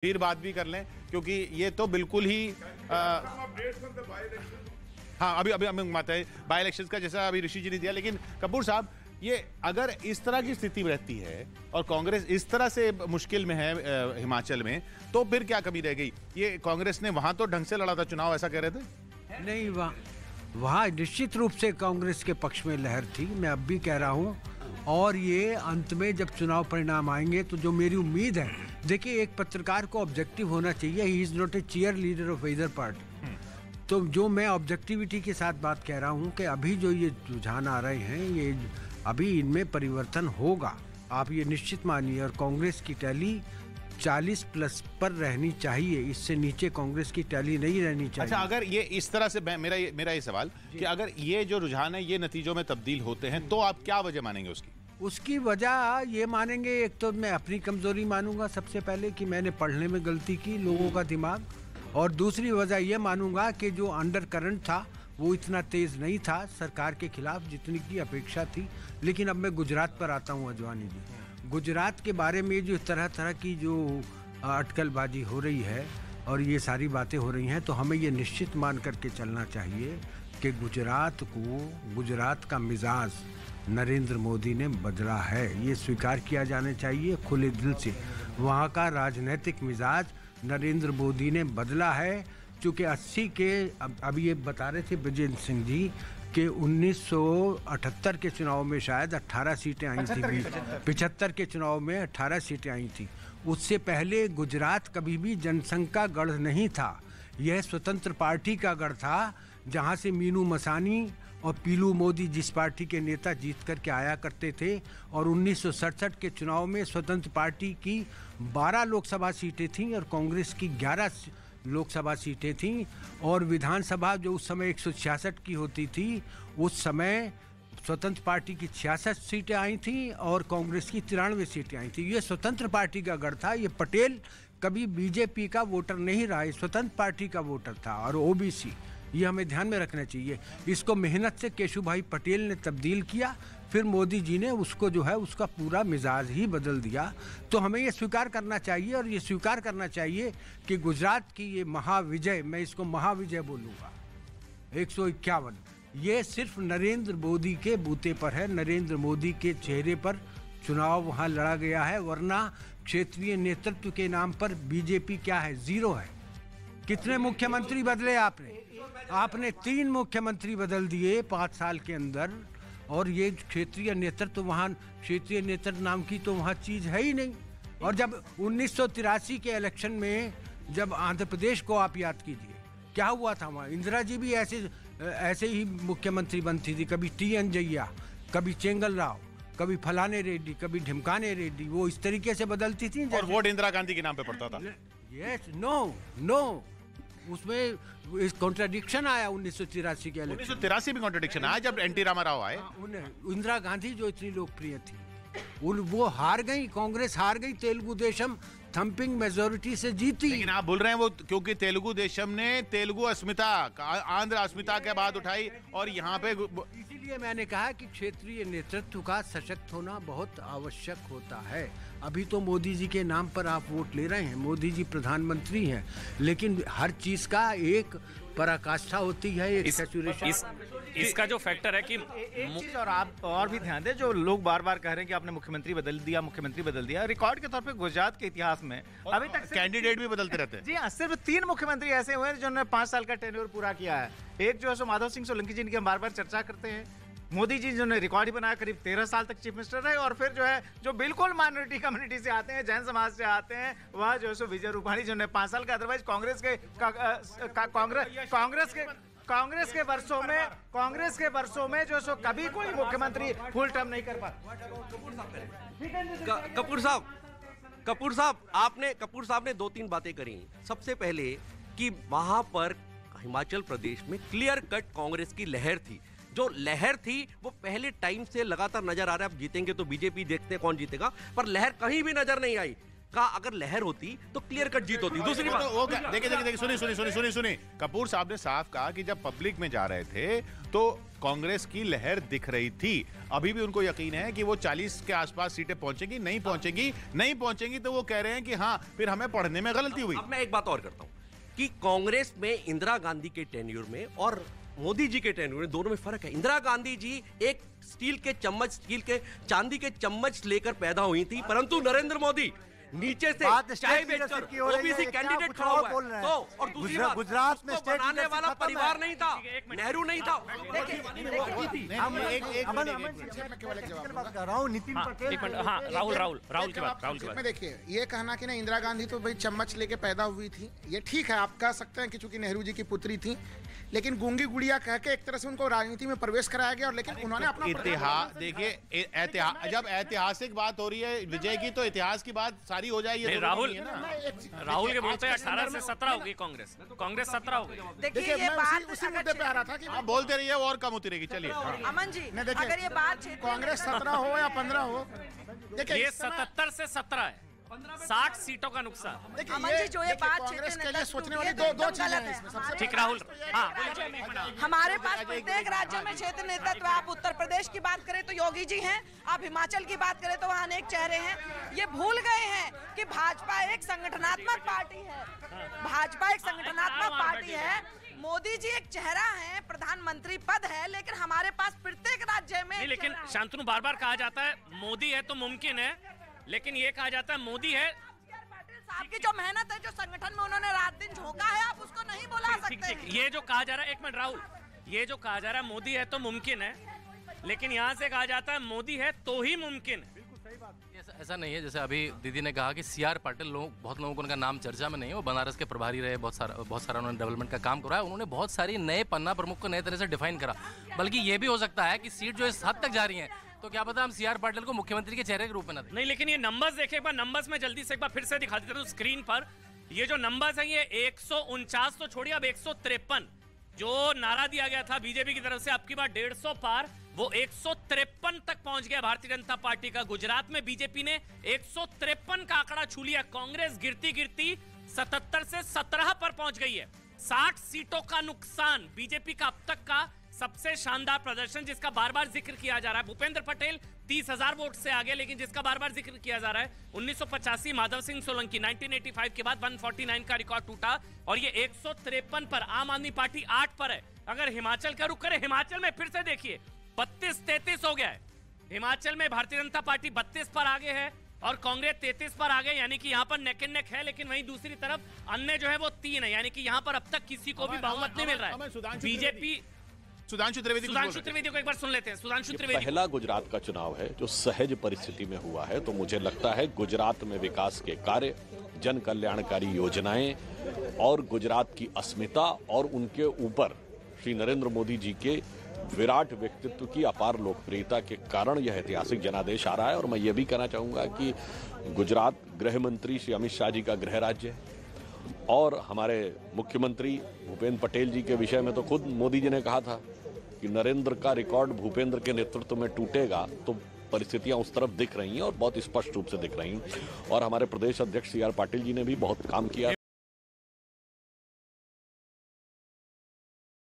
फिर बात भी कर लें क्योंकि ये तो बिल्कुल ही हाँ अभी अभी हमें माता है बाई इलेक्शन का जैसा अभी ऋषि जी ने दिया। लेकिन कपूर साहब, ये अगर इस तरह की स्थिति रहती है और कांग्रेस इस तरह से मुश्किल में है हिमाचल में, तो फिर क्या कमी रह गई? ये कांग्रेस ने वहां तो ढंग से लड़ा था चुनाव, ऐसा कह रहे थे? नहीं, वहाँ निश्चित रूप से कांग्रेस के पक्ष में लहर थी, मैं अब भी कह रहा हूँ। और ये अंत में जब चुनाव परिणाम आएंगे तो जो मेरी उम्मीद है, देखिए एक पत्रकार को ऑब्जेक्टिव होना चाहिए, he is not a cheerleader of either party. तो जो मैं ऑब्जेक्टिविटी के साथ बात कह रहा हूँ कि अभी जो ये रुझान आ रहे हैं, ये अभी इनमें परिवर्तन होगा, आप ये निश्चित मानिए। और कांग्रेस की टैली 40 प्लस पर रहनी चाहिए, इससे नीचे कांग्रेस की टैली नहीं रहनी चाहिए। अच्छा, अगर ये इस तरह से मेरा ये सवाल कि अगर ये जो रुझान है ये नतीजों में तब्दील होते हैं तो आप क्या वजह मानेंगे उसकी? उसकी वजह ये मानेंगे, एक तो मैं अपनी कमजोरी मानूंगा सबसे पहले कि मैंने पढ़ने में गलती की, लोगों का दिमाग। और दूसरी वजह ये मानूंगा कि जो अंडर करंट था वो इतना तेज नहीं था सरकार के खिलाफ जितनी की अपेक्षा थी। लेकिन अब मैं गुजरात पर आता हूँ अजवानी जी। गुजरात के बारे में जो तरह तरह की जो अटकलबाजी हो रही है और ये सारी बातें हो रही हैं, तो हमें ये निश्चित मान करके चलना चाहिए कि गुजरात का मिजाज नरेंद्र मोदी ने बदला है, ये स्वीकार किया जाना चाहिए खुले दिल से। वहाँ का राजनीतिक मिजाज नरेंद्र मोदी ने बदला है, चूँकि 80 के अभी ये बता रहे थे ब्रजेंद्र सिंह जी कि 1978 के चुनाव में शायद 18 सीटें आई थी, 75 के चुनाव में 18 सीटें आई थी। उससे पहले गुजरात कभी भी जनसंघ का गढ़ नहीं था, यह स्वतंत्र पार्टी का गढ़ था, जहां से मीनू मसानी और पीलू मोदी जिस पार्टी के नेता जीत करके आया करते थे। और 1967 के चुनाव में स्वतंत्र पार्टी की 12 लोकसभा सीटें थीं और कांग्रेस की 11 लोकसभा सीटें थीं। और विधानसभा जो उस समय 166 की होती थी, उस समय स्वतंत्र पार्टी की 66 सीटें आई थीं और कांग्रेस की 93 सीटें आई थी। ये स्वतंत्र पार्टी का गढ़ था। ये पटेल कभी बीजेपी का वोटर नहीं रहा, ये स्वतंत्र पार्टी का वोटर था और ओबीसी, ये हमें ध्यान में रखना चाहिए। इसको मेहनत से केशु भाई पटेल ने तब्दील किया, फिर मोदी जी ने उसको जो है उसका पूरा मिजाज ही बदल दिया। तो हमें ये स्वीकार करना चाहिए और ये स्वीकार करना चाहिए कि गुजरात की ये महाविजय, मैं इसको महाविजय बोलूँगा, 151, ये सिर्फ नरेंद्र मोदी के बूते पर है, नरेंद्र मोदी के चेहरे पर चुनाव वहाँ लड़ा गया है। वरना क्षेत्रीय नेतृत्व के नाम पर बीजेपी क्या है? जीरो है। कितने मुख्यमंत्री बदले आपने 3 मुख्यमंत्री बदल दिए 5 साल के अंदर। और ये क्षेत्रीय नेतृत्व, वहाँ क्षेत्रीय नेतृत्व नाम की तो वहाँ चीज है ही नहीं। और जब 1983 के इलेक्शन में जब आंध्र प्रदेश को आप याद कीजिए, क्या हुआ था वहाँ? इंदिरा जी भी ऐसे ही मुख्यमंत्री बनती थी, कभी टी.एन. जय्या, कभी चेंगल राव, कभी फलाने रेड्डी, कभी ढिमकाने रेड्डी, वो इस तरीके से बदलती थी। और वोट इंदिरा गांधी के नाम पे पड़ता था। यस, नो, उसमें कॉन्ट्रडिक्शन आया 1983 के इलेक्शन। 1983 में कॉन्ट्रडिक्शन आया जब एनटी रामाराव आए। इंदिरा गांधी जो इतनी लोकप्रिय थी, वो हार गई, कांग्रेस हार गई, तेलुगु देशम थंपिंग मेजोरिटी से जीती। लेकिन आप बोल रहे हैं वो क्योंकि तेलुगु देशम ने तेलुगु अस्मिता, आंध्र अस्मिता के बाद उठाई और यहाँ पे, इसीलिए मैंने कहा कि क्षेत्रीय नेतृत्व का सशक्त होना बहुत आवश्यक होता है। अभी तो मोदी जी के नाम पर आप वोट ले रहे हैं, मोदी जी प्रधानमंत्री हैं, लेकिन हर चीज का एक पराकाष्ठा होती है, एक इसका जो फैक्टर है कि एक चीज और आप और भी ध्यान दें, जो लोग बार बार कह रहे हैं कि आपने मुख्यमंत्री बदल दिया, रिकॉर्ड के तौर पे गुजरात के इतिहास में अभी तक कैंडिडेट भी बदलते रहते हैं। जी हाँ, सिर्फ 3 मुख्यमंत्री ऐसे हुए हैं जिन्होंने 5 साल का टेन्योर पूरा किया है। एक जो है सो माधव सिंह सोलंकी जी की हम बार बार चर्चा करते हैं, मोदी जी जिन्होंने रिकॉर्ड ही बनाया, करीब 13 साल तक चीफ मिनिस्टर रहे। और फिर जो है जो बिल्कुल माइनॉरिटी कम्युनिटी से आते हैं, जैन समाज से आते हैं, वह जो है सो विजय रूपाणी जिन्होंने 5 साल का, अदरवाइज कांग्रेस के वर्षों में जो सो कभी कोई मुख्यमंत्री फुल टर्म नहीं कर पाता। कपूर साहब ने 2-3 बातें करी। सबसे पहले कि वहां पर हिमाचल प्रदेश में क्लियर कट कांग्रेस की लहर थी, जो लहर थी वो पहले टाइम से लगातार नजर आ रहा है। अब जीतेंगे तो बीजेपी, देखते हैं कौन जीतेगा, पर लहर कहीं भी नजर नहीं आई। का अगर लहर होती तो क्लियर कट जीत होती। दूसरी बात, देखिए सुनिए, कपूर साहब ने साफ कहा कि जब पब्लिक में जा रहे थे तो कांग्रेस की लहर दिख रही थी। अभी भी उनको यकीन है कि वो 40 के आसपास सीटें पहुंचेंगी, नहीं पहुंचेंगी तो वो कह रहे हैं कि हाँ फिर हमें पढ़ने में गलती हुई। अब मैं एक बात और करता हूं कि कांग्रेस में इंदिरा गांधी के टेन्योर में और मोदी जी के टेन्योर में दोनों में फर्क है। इंदिरा गांधी जी एक स्टील के चांदी के चम्मच लेकर पैदा हुई थी, परंतु नरेंद्र मोदी नीचे से चाय बेचकर ओबीसी कैंडिडेट खड़ा हुआ है। तो और दूसरी बात, गुजरात में बनाने वाला परिवार नहीं था, नेहरू नहीं था। राहुल की बात। देखिए, ये कहना कि ना इंदिरा गांधी तो भाई चम्मच लेके पैदा हुई थी, ये ठीक है, आप कह सकते हैं कि चूंकि नेहरू जी की पुत्री थी, लेकिन गूंगी गुड़िया कह के एक तरह से उनको राजनीति में प्रवेश कराया गया। और लेकिन उन्होंने अपना इतिहास देखिए, जब ऐतिहासिक बात हो रही है विजय की, तो इतिहास की बात सारी हो जाएगी। राहुल के बोलते हैं 18 से 17 होगी कांग्रेस 17 होगी। देखिए, ये बात उसी मुद्दे पे आ रहा था कि आप बोलते रहिए और कम होती रहेगी। चलिए अमन जी, अगर ये बात कांग्रेस 17 हो या 15 हो, देखिए ये 77 से 17 है, 60 सीटों का नुकसान। अमन जी, जो ये बात कांग्रेस के लिए सोचने वाली दो चीजें हैं इसमें। सबसे ठीक राहुल, हमारे पास प्रत्येक राज्य में क्षेत्र नेतृत्व। आप उत्तर प्रदेश की बात करें तो योगी जी हैं, आप हिमाचल की बात करें तो वहाँ अनेक चेहरे हैं। ये भूल गए हैं कि भाजपा एक संगठनात्मक पार्टी है। भाजपा एक संगठनात्मक पार्टी है। मोदी जी एक चेहरा है, प्रधानमंत्री पद है, लेकिन हमारे पास प्रत्येक राज्य में। लेकिन शांतनु, बार बार कहा जाता है मोदी है तो मुमकिन है, लेकिन ये कहा जाता है मोदी है। साहब की जो मेहनत है, जो संगठन में उन्होंने रात दिन झोंका है, आप उसको नहीं बुला सकते। ये जो कहा जा रहा है, एक मिनट राहुल, ये जो कहा जा रहा है मोदी है तो मुमकिन है, लेकिन यहाँ से कहा जाता है मोदी है तो ही मुमकिन है। ऐसा नहीं है। जैसे अभी दीदी ने कहा कि सीआर पाटिल, बहुत लोगों को उनका नाम चर्चा में नहीं है, वो बनारस के प्रभारी रहे, बहुत सारा उन्होंने डेवलपमेंट का काम करा है। उन्होंने बहुत सारी नए पन्ना प्रमुख को नए तरह से डिफाइन करा। बल्कि ये भी हो सकता है कि सीट जो इस हद तक जा रही है, तो क्या पता हम सीआर पाटिल को मुख्यमंत्री के चेहरे के रूप में ना दें। नहीं, लेकिन ये नंबर्स देखें एक बार, नंबर्स में जल्दी से एक बार फिर से दिखा देता हूं स्क्रीन पर। ये जो नंबर्स हैं, ये 149 तो छोड़िए, अब 153 जो नारा दिया गया था बीजेपी की तरफ से, अब की बार 150 पार, वो 153 तक पहुंच गया भारतीय जनता पार्टी का। गुजरात में बीजेपी ने 153 का आंकड़ा छू लिया। कांग्रेस गिरती गिरती 77 से 17 पर पहुंच गई है। 60 सीटों का नुकसान। बीजेपी का अब तक का सबसे शानदार प्रदर्शन, जिसका बार बार जिक्र किया जा रहा है। भूपेंद्र पटेल 30,000 वोट से आगे, लेकिन जिसका बार बार जिक्र किया जा रहा है 1985 माधव सिंह सोलंकी, 1985 के बाद 149 का रिकॉर्ड टूटा और ये 153 पर। आम आदमी पार्टी 8 पर है। अगर हिमाचल का रुख करें, हिमाचल में फिर से देखिए 32-33 हो गया है। हिमाचल में भारतीय जनता पार्टी 32 पर आगे है और कांग्रेस 33 पर आगे, यानी कि यहाँ पर नेक एंड नेक है। लेकिन वहीं दूसरी तरफ अन्य जो है वो 3 है, यानी कि यहाँ पर अब तक किसी को भी बहुमत नहीं मिल रहा है। बीजेपी सुधांशु त्रिवेदी को एक बार सुन लेते हैं। सुधांशु त्रिवेदी, पहला गुजरात का चुनाव है जो सहज परिस्थिति में हुआ है, तो मुझे लगता है गुजरात में विकास के कार्य, जन कल्याणकारी योजनाएं और गुजरात की अस्मिता और उनके ऊपर श्री नरेंद्र मोदी जी के विराट व्यक्तित्व की अपार लोकप्रियता के कारण यह ऐतिहासिक जनादेश आ रहा है। और मैं ये भी कहना चाहूंगा कि गुजरात गृह मंत्री श्री अमित शाह जी का गृह राज्य है और हमारे मुख्यमंत्री भूपेंद्र पटेल जी के विषय में तो खुद मोदी जी ने कहा था कि नरेंद्र का रिकॉर्ड भूपेंद्र के नेतृत्व में टूटेगा। तो परिस्थितियां उस तरफ दिख रही हैं और बहुत स्पष्ट रूप से दिख रही हैं। और हमारे प्रदेश अध्यक्ष CR पाटिल जी ने भी बहुत काम किया।